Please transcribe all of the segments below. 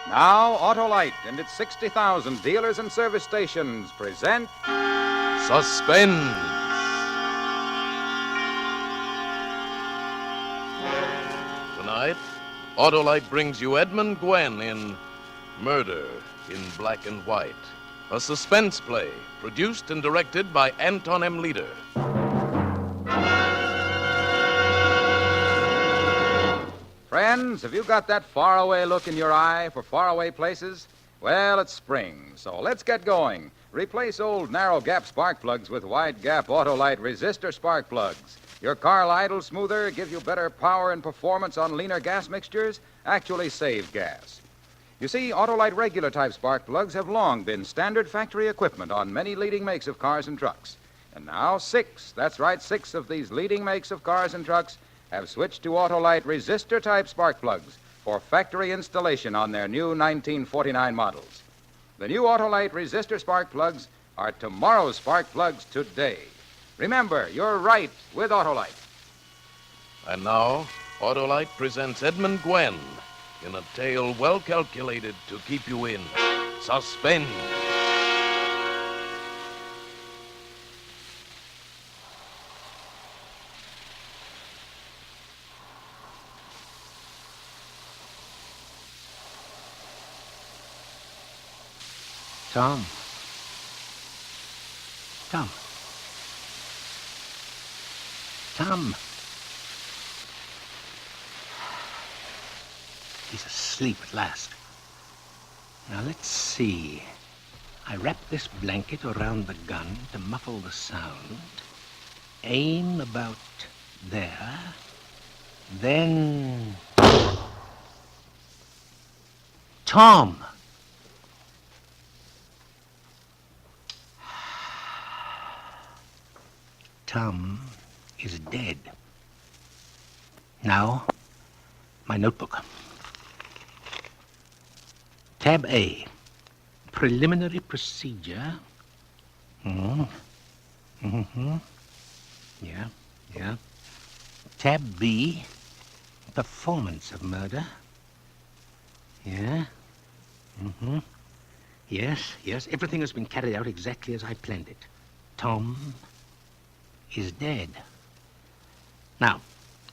Now, Autolite and its 60,000 dealers and service stations present Suspense. Tonight, Autolite brings you Edmund Gwenn in Murder in Black and White, a suspense play produced and directed by Anton M. Leader. Friends, have you got that faraway look in your eye for faraway places? Well, it's spring, so let's get going. Replace old narrow gap spark plugs with wide gap Autolite resistor spark plugs. Your car will idle smoother, give you better power and performance on leaner gas mixtures, actually save gas. You see, Autolite regular type spark plugs have long been standard factory equipment on many leading makes of cars and trucks. And now six of these leading makes of cars and trucks have switched to Autolite resistor-type spark plugs for factory installation on their new 1949 models. The new Autolite resistor spark plugs are tomorrow's spark plugs today. Remember, you're right with Autolite. And now, Autolite presents Edmund Gwenn in a tale well calculated to keep you in suspense. Tom. He's asleep at last. Now, let's see. I wrap this blanket around the gun to muffle the sound. Aim about there. Then... Tom! Tom is dead. Now, my notebook. Tab A, preliminary procedure. Yeah. Tab B, performance of murder. Yeah. Yes, everything has been carried out exactly as I planned it. Tom is dead. Now,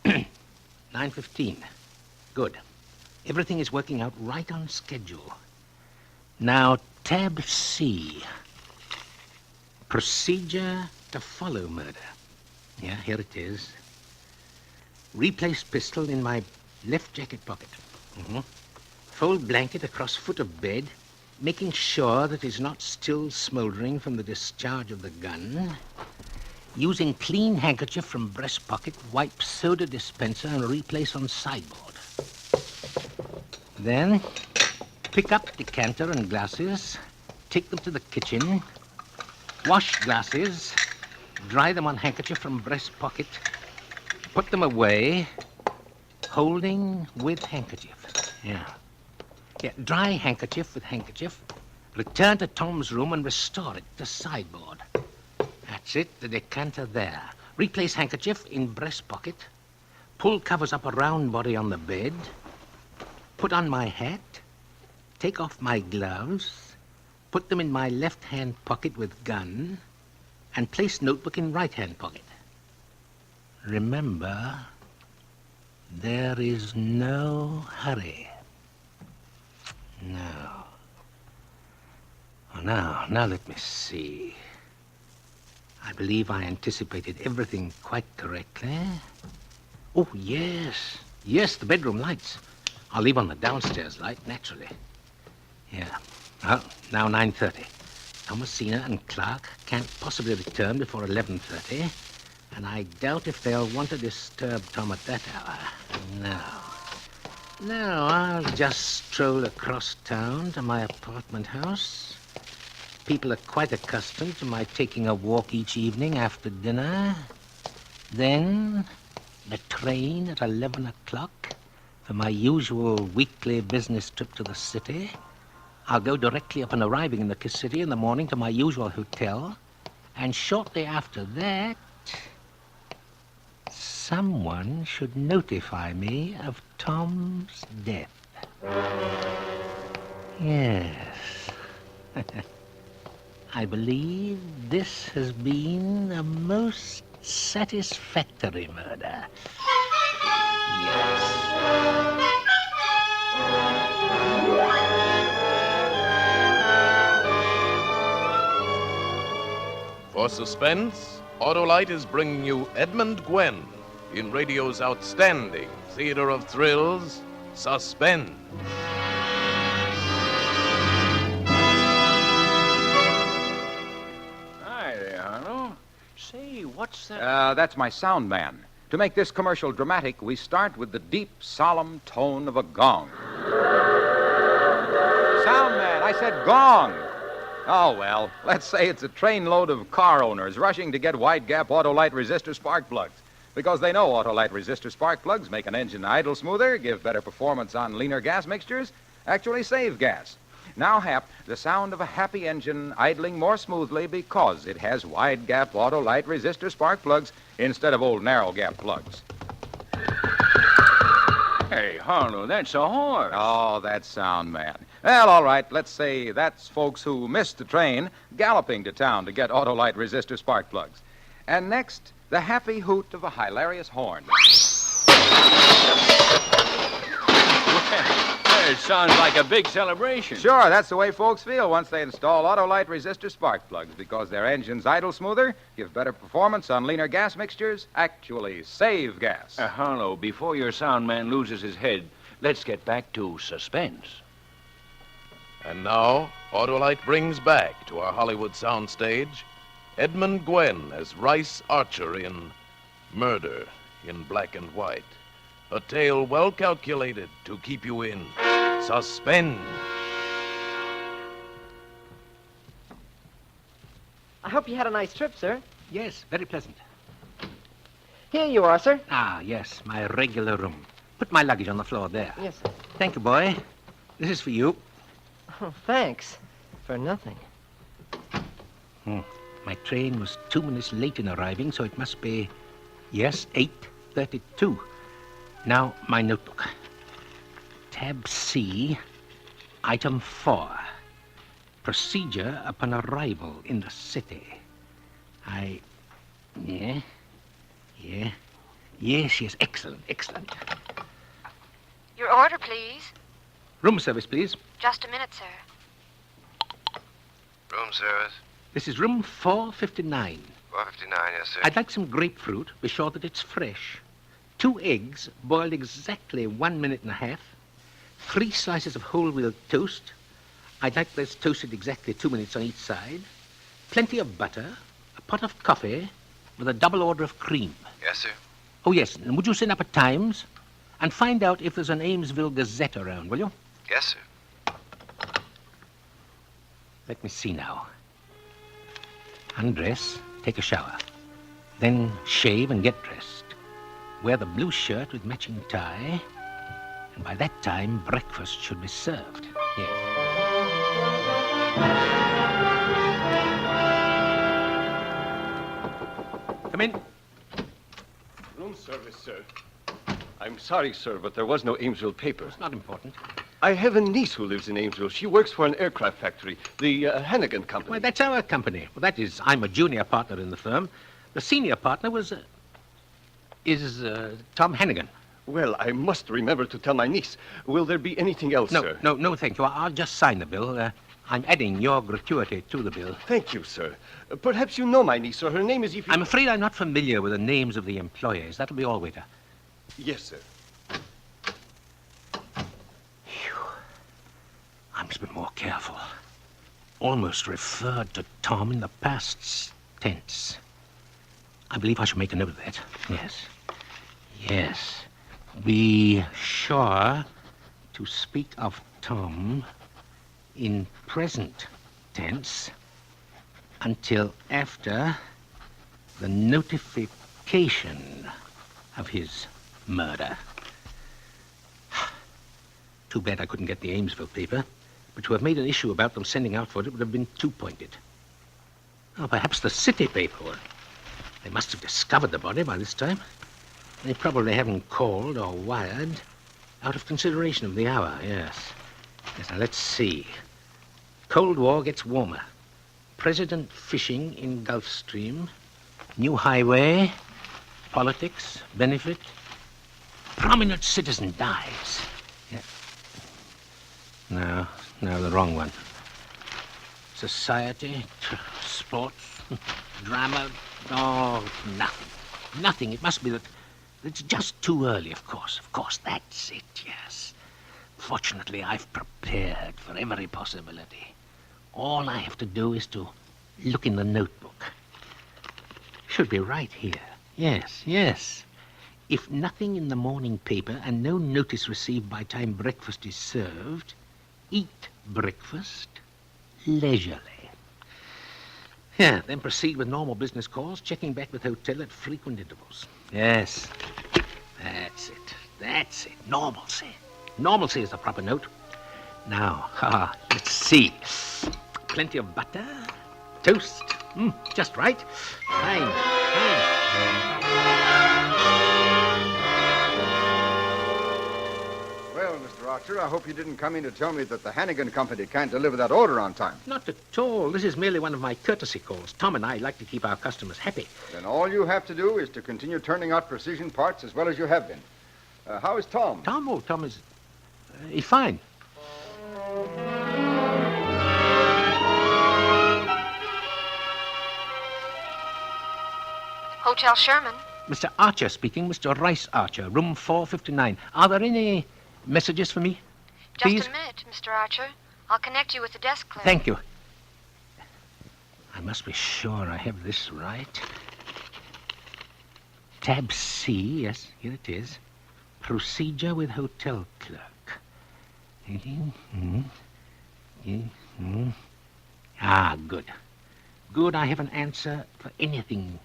9:15. Good. Everything is working out right on schedule. Now, tab C. Procedure to follow murder. Yeah, here it is. Replace pistol in my left jacket pocket. Fold blanket across foot of bed, making sure that it's not still smoldering from the discharge of the gun. Using clean handkerchief from breast pocket, wipe soda dispenser and replace on sideboard. Then, pick up decanter and glasses, take them to the kitchen, wash glasses, dry them on handkerchief from breast pocket, put them away, holding with handkerchief. Yeah, dry handkerchief with handkerchief, return to Tom's room and restore it to sideboard. That's it, the decanter there. Replace handkerchief in breast pocket. Pull covers up a round body on the bed. Put on my hat. Take off my gloves. Put them in my left-hand pocket with gun. And place notebook in right-hand pocket. Remember, there is no hurry. No. Oh, now let me see. I believe I anticipated everything quite correctly. Oh, yes, the bedroom lights. I'll leave on the downstairs light, naturally. Yeah. Well, now 9:30. Thomasina and Clark can't possibly return before 11:30, and I doubt if they'll want to disturb Tom at that hour. No, I'll just stroll across town to my apartment house. People are quite accustomed to my taking a walk each evening after dinner. Then, the train at 11 o'clock for my usual weekly business trip to the city. I'll go directly upon arriving in the city in the morning to my usual hotel. And shortly after that, someone should notify me of Tom's death. Yes. I believe this has been a most satisfactory murder. Yes. For Suspense, Autolite is bringing you Edmund Gwenn in radio's outstanding theater of thrills, Suspense. Hi there, Harlow. Say, what's that? That's my sound man. To make this commercial dramatic, we start with the deep, solemn tone of a gong. Sound man, I said gong. Oh, well, let's say it's a trainload of car owners rushing to get wide gap Autolite resistor spark plugs. Because they know Autolite resistor spark plugs make an engine idle smoother, give better performance on leaner gas mixtures, actually save gas. Now, Hap, the sound of a happy engine idling more smoothly because it has wide gap Autolite resistor spark plugs instead of old narrow gap plugs. Hey, Harlow, that's a horse. Oh, that sound man. Well, all right, let's say that's folks who missed the train galloping to town to get Autolite resistor spark plugs. And next, the happy hoot of a hilarious horn. Well, it sounds like a big celebration. Sure, that's the way folks feel once they install Autolite resistor spark plugs because their engines idle smoother, give better performance on leaner gas mixtures, actually save gas. Harlow, before your sound man loses his head, let's get back to Suspense. And now, Autolite brings back to our Hollywood soundstage Edmund Gwenn as Rice Archer in Murder in Black and White. A tale well calculated to keep you in suspense. I hope you had a nice trip, sir. Yes, very pleasant. Here you are, sir. Ah, yes, my regular room. Put my luggage on the floor there. Yes, sir. Thank you, boy. This is for you. Oh, thanks. For nothing. My train was 2 minutes late in arriving, so it must be, yes, 8:32. Now, my notebook. Tab C, item 4. Procedure upon arrival in the city. Yes, excellent. Your order, please. Room service, please. Just a minute, sir. Room service. This is room 459. 459, yes, sir. I'd like some grapefruit. Be sure that it's fresh. 2 eggs, boiled exactly 1 minute and a half. 3 slices of whole wheat toast. I'd like this toasted exactly 2 minutes on each side. Plenty of butter. A pot of coffee with a double order of cream. Yes, sir. Oh, yes. And would you send up a Times? And find out if there's an Amesville Gazette around, will you? Yes, sir. Let me see now. Undress, take a shower. Then shave and get dressed. Wear the blue shirt with matching tie. And by that time, breakfast should be served. Yes. Come in. Room service, sir. I'm sorry, sir, but there was no Amesville paper. It's not important. I have a niece who lives in Amesville. She works for an aircraft factory, the Hannigan Company. Well, that's our company. Well, that is, I'm a junior partner in the firm. The senior partner is Tom Hannigan. Well, I must remember to tell my niece. Will there be anything else, sir? No, thank you. I'll just sign the bill. I'm adding your gratuity to the bill. Thank you, sir. Perhaps you know my niece, or her name is Evie. I'm afraid I'm not familiar with the names of the employees. That'll be all, waiter. Yes, sir. I must be more careful. Almost referred to Tom in the past tense. I believe I should make a note of that. Yes. Be sure to speak of Tom in present tense until after the notification of his murder. Too bad I couldn't get the Amesville paper. But to have made an issue about them sending out for it would have been too pointed. Oh, perhaps the city paper. They must have discovered the body by this time. They probably haven't called or wired out of consideration of the hour, yes. Yes, now let's see. Cold War gets warmer. President fishing in Gulf Stream. New highway. Politics. Benefit. Prominent citizen dies. Yeah. No, the wrong one. Society, sports, drama. Oh, nothing. Nothing. It must be that it's just too early, of course. Of course, that's it, yes. Fortunately, I've prepared for every possibility. All I have to do is to look in the notebook. Should be right here. Yes. If nothing in the morning paper and no notice received by time breakfast is served, eat breakfast leisurely. Yeah, then proceed with normal business calls, checking back with hotel at frequent intervals. Yes, that's it. Normalcy. Normalcy is the proper note. Now, let's see. Plenty of butter, toast, just right. Fine. Well, Mr. Archer, I hope you didn't come in to tell me that the Hannigan Company can't deliver that order on time. Not at all. This is merely one of my courtesy calls. Tom and I like to keep our customers happy. Then all you have to do is to continue turning out precision parts as well as you have been. How is Tom? Tom is... he's fine. Hotel Sherman. Mr. Archer speaking. Mr. Rice Archer, room 459. Are there any messages for me? Please? Just a minute, Mr. Archer. I'll connect you with the desk clerk. Thank you. I must be sure I have this right. Tab C, yes, here it is. Procedure with hotel clerk. Good. Good, I have an answer for anything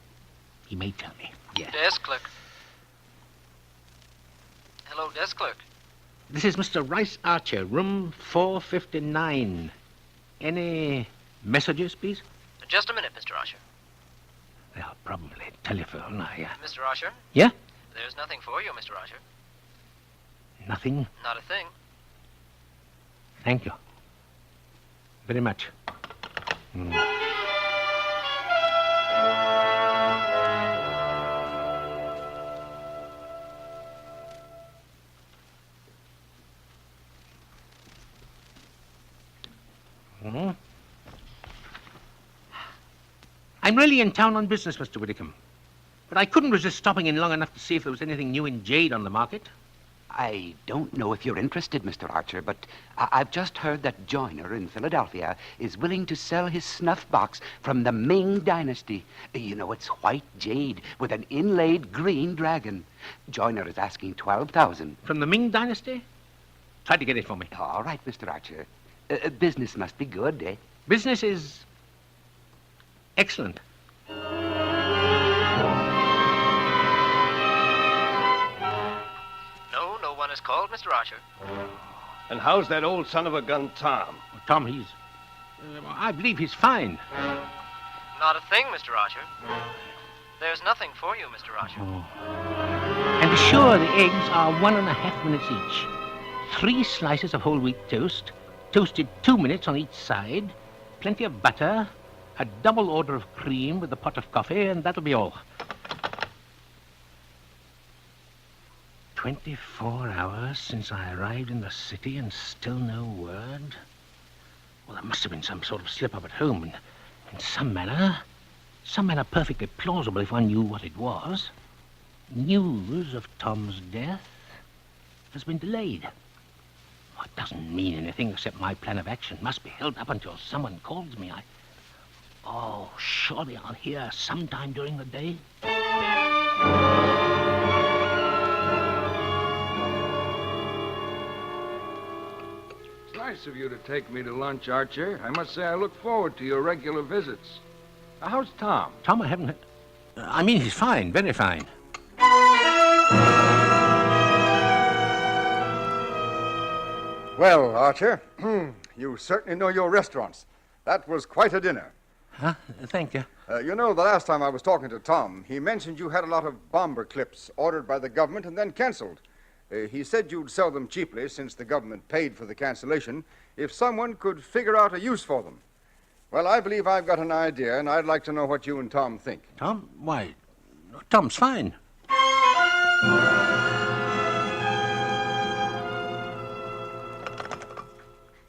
he may tell me. Yes. Desk clerk. Hello, desk clerk. This is Mr. Rice Archer, room 459. Any messages, please? Just a minute, Mr. Archer. Well, probably telephone. Mr. Archer? Yeah? There's nothing for you, Mr. Archer. Nothing? Not a thing. Thank you. Very much. I'm really in town on business, Mr. Whitcomb. But I couldn't resist stopping in long enough to see if there was anything new in Jade on the market. I don't know if you're interested, Mr. Archer, but I've just heard that Joyner in Philadelphia is willing to sell his snuff box from the Ming Dynasty. You know, it's white jade with an inlaid green dragon. Joyner is asking $12,000. From the Ming Dynasty? Try to get it for me. All right, Mr. Archer. Business must be good, eh? Business is excellent. No one is called, Mr. Archer. And how's that old son of a gun, Tom? Well, Tom, I believe he's fine. Not a thing, Mr. Archer. There's nothing for you, Mr. Archer. And be sure the eggs are 1.5 minutes each. 3 slices of whole wheat toast, toasted 2 minutes on each side, plenty of butter, a double order of cream with a pot of coffee, and that'll be all. 24 hours since I arrived in the city and still no word. Well, there must have been some sort of slip-up at home, and in some manner perfectly plausible if one knew what it was. News of Tom's death has been delayed. Well, it doesn't mean anything except my plan of action must be held up until someone calls me. Surely I'll hear sometime during the day. It's nice of you to take me to lunch, Archer. I must say I look forward to your regular visits. How's Tom? Tom, I haven't... he's fine, very fine. Well, Archer, you certainly know your restaurants. That was quite a dinner. Huh? Thank you. You know, the last time I was talking to Tom, he mentioned you had a lot of bomber clips ordered by the government and then canceled. He said you'd sell them cheaply since the government paid for the cancellation if someone could figure out a use for them. Well, I believe I've got an idea, and I'd like to know what you and Tom think. Tom? Why, Tom's fine.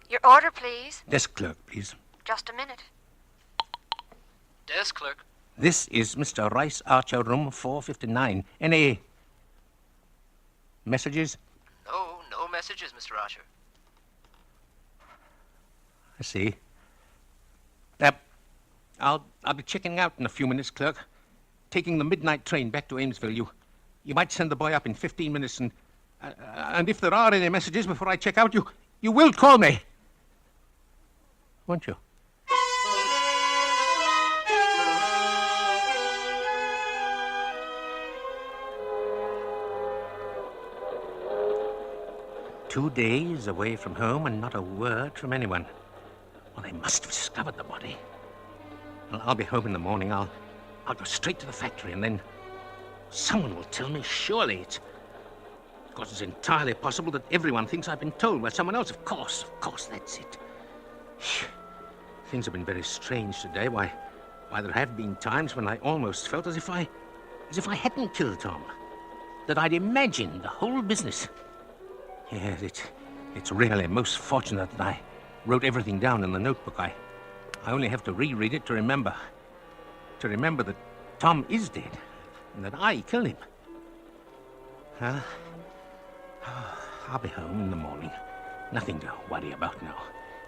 Your order, please. Desk clerk, please. Just a minute. Desk clerk. This is Mr. Rice Archer, room 459. Any messages? No messages, Mr. Archer. I see. I'll be checking out in a few minutes, clerk. Taking the midnight train back to Amesville. You might send the boy up in 15 minutes, and if there are any messages before I check out, you will call me. Won't you? Two days away from home and not a word from anyone. Well, they must have discovered the body. Well, I'll be home in the morning. I'll go straight to the factory, and then someone will tell me, surely. Of course, it's entirely possible that everyone thinks I've been told by someone else. Of course, that's it. Things have been very strange today. Why, there have been times when I almost felt as if I hadn't killed Tom. That I'd imagined the whole business. Yes, it's really most fortunate that I wrote everything down in the notebook. I only have to reread it to remember that Tom is dead and that I killed him. Well, I'll be home in the morning. Nothing to worry about now.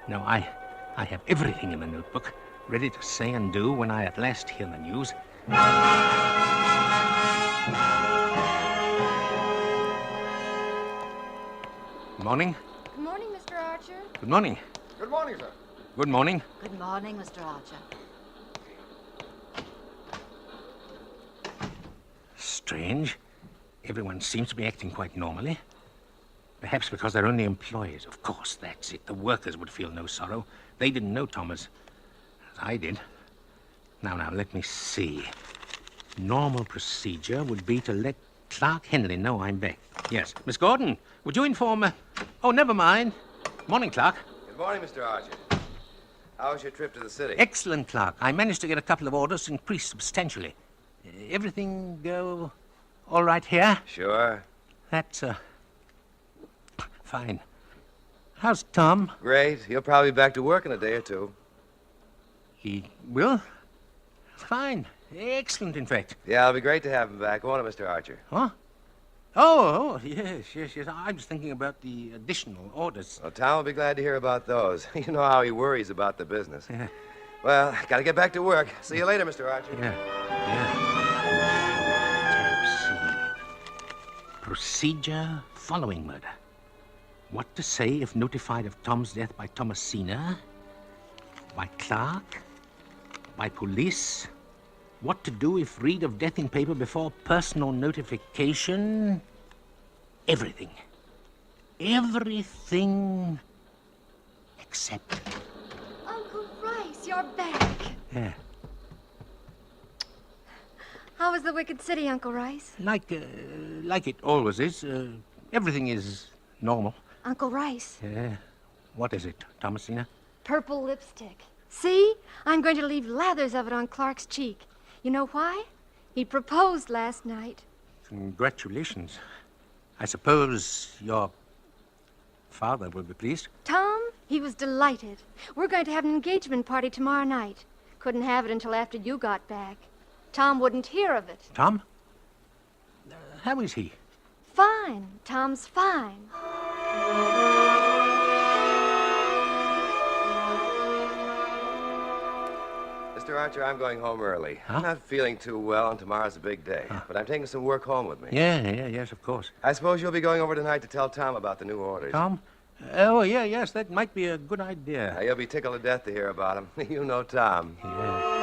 No, I have everything in the notebook, ready to say and do when I at last hear the news. Morning. Good morning, Mr. Archer. Good morning. Good morning, sir. Good morning. Good morning, Mr. Archer. Strange. Everyone seems to be acting quite normally. Perhaps because they're only employees. Of course, that's it. The workers would feel no sorrow. They didn't know Tom as I did. Now, let me see. Normal procedure would be to let Clark Henley know I'm back. Yes. Miss Gordon, would you inform... Oh, never mind. Morning, Clark. Good morning, Mr. Archer. How was your trip to the city? Excellent, Clark. I managed to get a couple of orders increased substantially. Everything go all right here? Sure. That's, fine. How's Tom? Great. He'll probably be back to work in a day or two. He will? Fine. Excellent, in fact. Yeah, it'll be great to have him back, won't it, Mr. Archer? Huh? Oh, yes. I was thinking about the additional orders. Well, Tom will be glad to hear about those. You know how he worries about the business. Yeah. Well, gotta get back to work. See you later, Mr. Archer. Yeah. Procedure following murder. What to say if notified of Tom's death by Thomasina, by Clark, by police. What to do if read of death in paper before personal notification. Everything. Everything except... Uncle Rice, you're back. Yeah. How was the Wicked City, Uncle Rice? Like it always is. Everything is normal. Uncle Rice. Yeah. What is it, Thomasina? Purple lipstick. See? I'm going to leave lathers of it on Clark's cheek. You know why? He proposed last night. Congratulations. I suppose your father will be pleased. Tom, he was delighted. We're going to have an engagement party tomorrow night. Couldn't have it until after you got back. Tom wouldn't hear of it. Tom? How is he? Fine. Tom's fine. Mr. Archer, I'm going home early. Huh? I'm not feeling too well, and tomorrow's a big day. But I'm taking some work home with me. Yes, of course. I suppose you'll be going over tonight to tell Tom about the new orders. Tom? Oh, yes, that might be a good idea. You'll be tickled to death to hear about him. You know Tom. Yeah.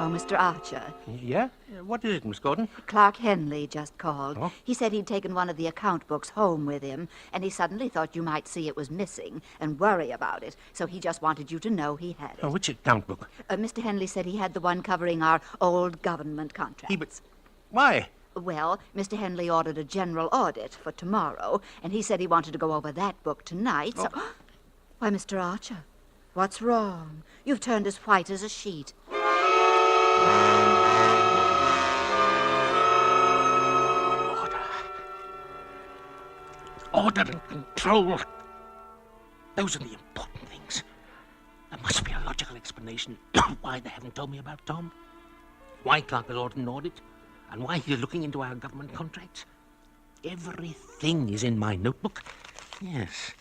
Oh, Mr. Archer. Yeah? What is it, Miss Gordon? Clark Henley just called. Oh? He said he'd taken one of the account books home with him, and he suddenly thought you might see it was missing and worry about it, so he just wanted you to know he had it. Oh, which account book? Mr. Henley said he had the one covering our old government contracts. Why? Well, Mr. Henley ordered a general audit for tomorrow, and he said he wanted to go over that book tonight, so... Why, Mr. Archer, what's wrong? You've turned as white as a sheet. Order and control. Those are the important things. There must be a logical explanation why they haven't told me about Tom, why Clark has ordered an audit, and why he's looking into our government contracts. Everything is in my notebook. Yes.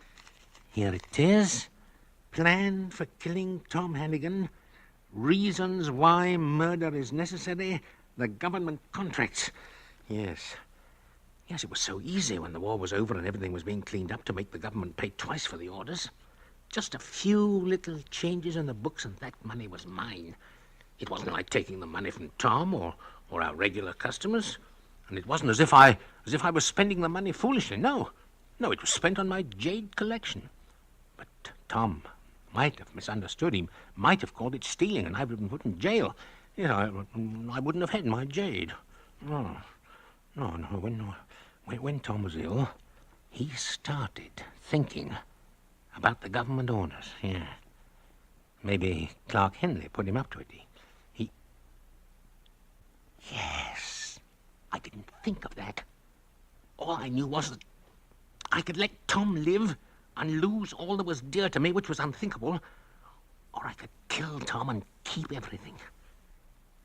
Here it is. Plan for killing Tom Hannigan. Reasons why murder is necessary. The government contracts. Yes. Yes, it was so easy when the war was over and everything was being cleaned up to make the government pay twice for the orders. Just a few little changes in the books and that money was mine. It wasn't like taking the money from Tom or our regular customers. And it wasn't as if I was spending the money foolishly. No, it was spent on my Jade collection. But Tom might have misunderstood. He might have called it stealing, and I would have been put in jail. Yeah, I wouldn't have had my Jade. No. When Tom was ill, he started thinking about the government orders. Yeah. Maybe Clark Henley put him up to it. Yes. I didn't think of that. All I knew was that I could let Tom live and lose all that was dear to me, which was unthinkable, or I could kill Tom and keep everything.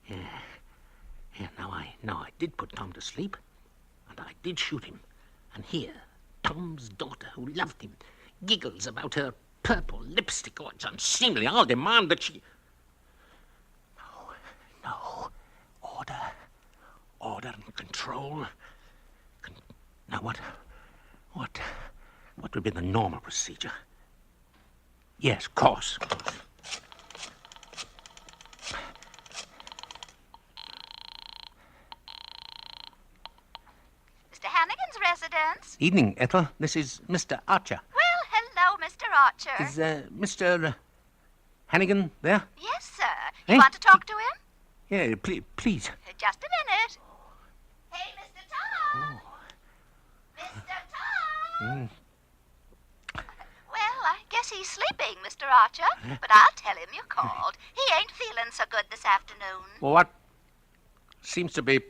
Yeah, now I did put Tom to sleep, and I did shoot him. And here, Tom's daughter, who loved him, giggles about her purple lipstick. Oh, it's unseemly. I'll demand that she... No. Order and control. Now, what would be the normal procedure? Yes, of course. Mr. Hannigan's residence? Evening, Ethel. This is Mr. Archer. Well, hello, Mr. Archer. Is Mr. Hannigan there? Yes, sir. You want to talk to him? Yeah, please. Just a minute. Hey, Mr. Tom! Mr. Tom! Well, I guess he's sleeping, Mr. Archer. But I'll tell him you called. He ain't feeling so good this afternoon. Well, what seems to be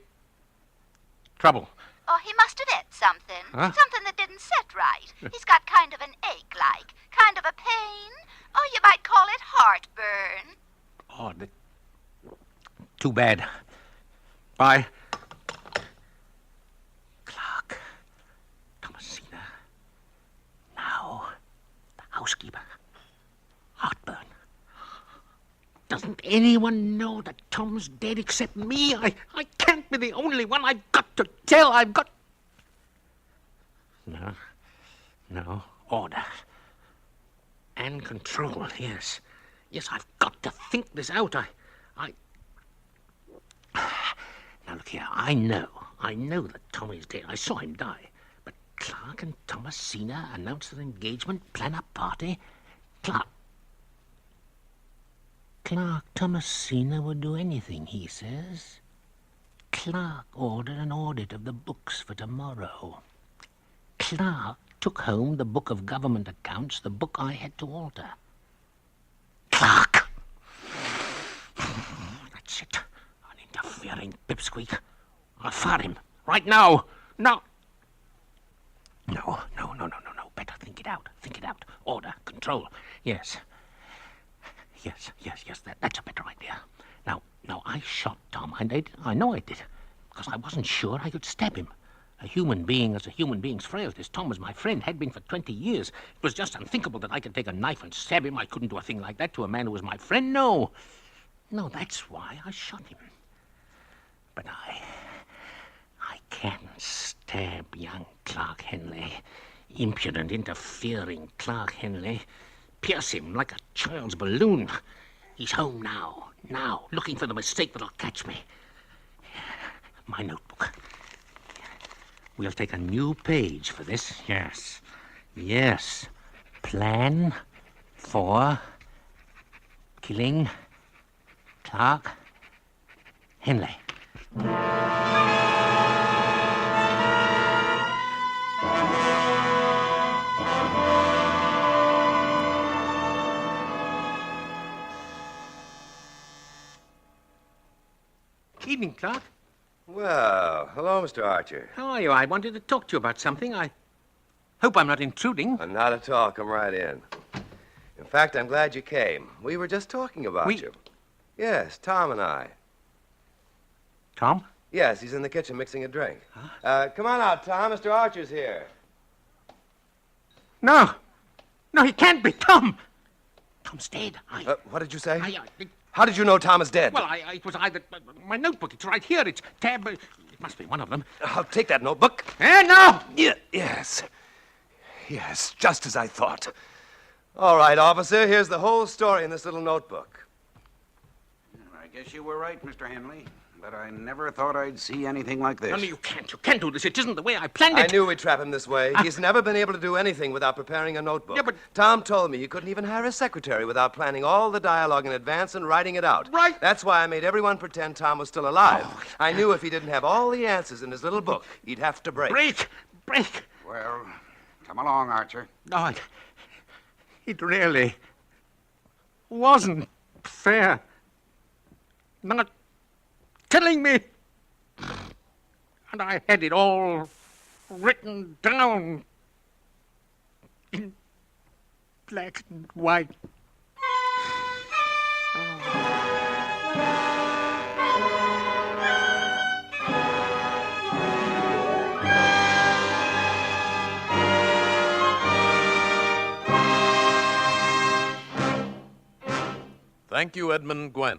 trouble? Oh, he must have ate something. Huh? Something that didn't set right. He's got kind of an ache-like. Kind of a pain. Oh, you might call it heartburn. Oh, too bad. Bye. Clark. Thomasina. Now, the housekeeper. Heartburn. Doesn't anyone know that Tom's dead except me? I can't be the only one. I've got to tell. I've got... No. Order. And control, yes. Yes, I've got to think this out. Now, look here. I know that Tommy's dead. I saw him die. But Clark and Thomasina announce their engagement, plan a party. Clark, Thomasina would do anything, he says. Clark ordered an audit of the books for tomorrow. Clark took home the book of government accounts, the book I had to alter. Clark! That's it. An interfering pipsqueak. I'll fire him. Right now. No. Better think it out. Order. Control. Yes. That's a better idea. Now, I shot Tom. I know I did. Because I wasn't sure I could stab him. A human being as a human being's frailties. Tom was my friend, had been for 20 years. It was just unthinkable that I could take a knife and stab him. I couldn't do a thing like that to a man who was my friend. No, that's why I shot him. But I can't stab young Clark Henley. Impudent, interfering Clark Henley. Pierce him like a child's balloon. He's home now. Now, looking for the mistake that'll catch me. My notebook. We'll take a new page for this. Yes. Yes. Plan for killing Clark Henley. Evening, Clark. Well, hello, Mr. Archer. How are you? I wanted to talk to you about something. I hope I'm not intruding. Not at all. Come right in. In fact, I'm glad you came. We were just talking about you. Yes, Tom and I. Tom? Yes, he's in the kitchen mixing a drink. Huh? Come on out, Tom. Mr. Archer's here. No. No, he can't be. Tom. Tom's dead. What did you say? How did you know Tom is dead? Well, it was either... my notebook, it's right here. It's tab... it must be one of them. I'll take that notebook. No! Yes. Yes, just as I thought. All right, officer, here's the whole story in this little notebook. I guess you were right, Mr. Henley. But I never thought I'd see anything like this. No, you can't. You can't do this. It isn't the way I planned it. I knew we'd trap him this way. He's never been able to do anything without preparing a notebook. Yeah, but... Tom told me you couldn't even hire a secretary without planning all the dialogue in advance and writing it out. Right. That's why I made everyone pretend Tom was still alive. I knew if he didn't have all the answers in his little book, he'd have to break. Break! Well, come along, Archer. No, it really wasn't fair. Not killing me. And I had it all written down in black and white. Thank you, Edmund Gwenn.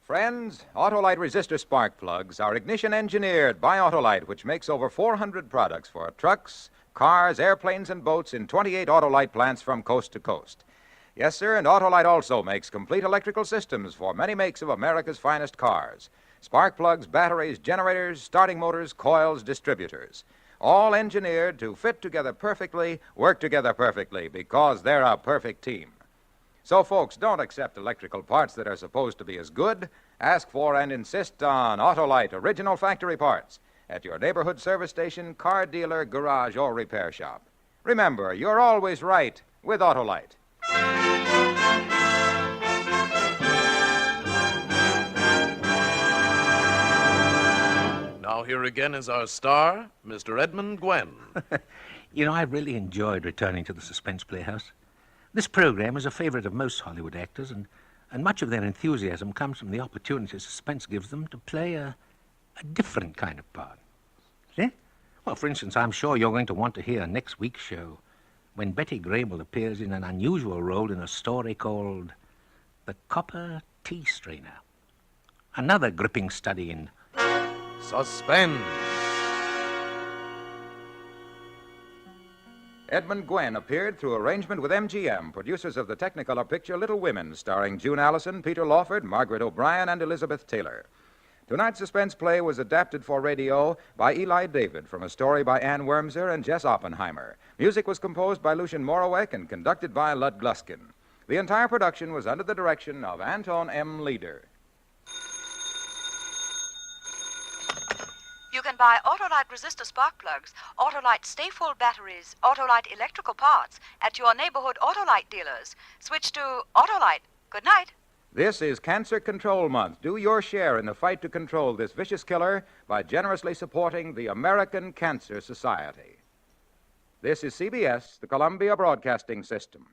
Friends, Autolite resistor spark plugs are ignition engineered by Autolite, which makes over 400 products for trucks, cars, airplanes, and boats in 28 Autolite plants from coast to coast. Yes, sir, and Autolite also makes complete electrical systems for many makes of America's finest cars. Spark plugs, batteries, generators, starting motors, coils, distributors. All engineered to fit together perfectly, work together perfectly, because they're a perfect team. So, folks, don't accept electrical parts that are supposed to be as good. Ask for and insist on Autolite original factory parts at your neighborhood service station, car dealer, garage, or repair shop. Remember, you're always right with Autolite. Now here again is our star, Mr. Edmund Gwenn. You know, I really enjoyed returning to the Suspense Playhouse. This program is a favorite of most Hollywood actors, and much of their enthusiasm comes from the opportunity Suspense gives them to play a different kind of part. See? Well, for instance, I'm sure you're going to want to hear next week's show when Betty Grable appears in an unusual role in a story called The Copper Tea Strainer. Another gripping study in Suspense. Edmund Gwenn appeared through arrangement with MGM, producers of the Technicolor picture Little Women, starring June Allison, Peter Lawford, Margaret O'Brien, and Elizabeth Taylor. Tonight's suspense play was adapted for radio by Eli David from a story by Ann Wormser and Jess Oppenheimer. Music was composed by Lucien Morawek and conducted by Lud Gluskin. The entire production was under the direction of Anton M. Leader. You can buy Autolite resistor spark plugs, Autolite stay-full batteries, Autolite electrical parts at your neighborhood Autolite dealers. Switch to Autolite. Good night. This is Cancer Control Month. Do your share in the fight to control this vicious killer by generously supporting the American Cancer Society. This is CBS, the Columbia Broadcasting System.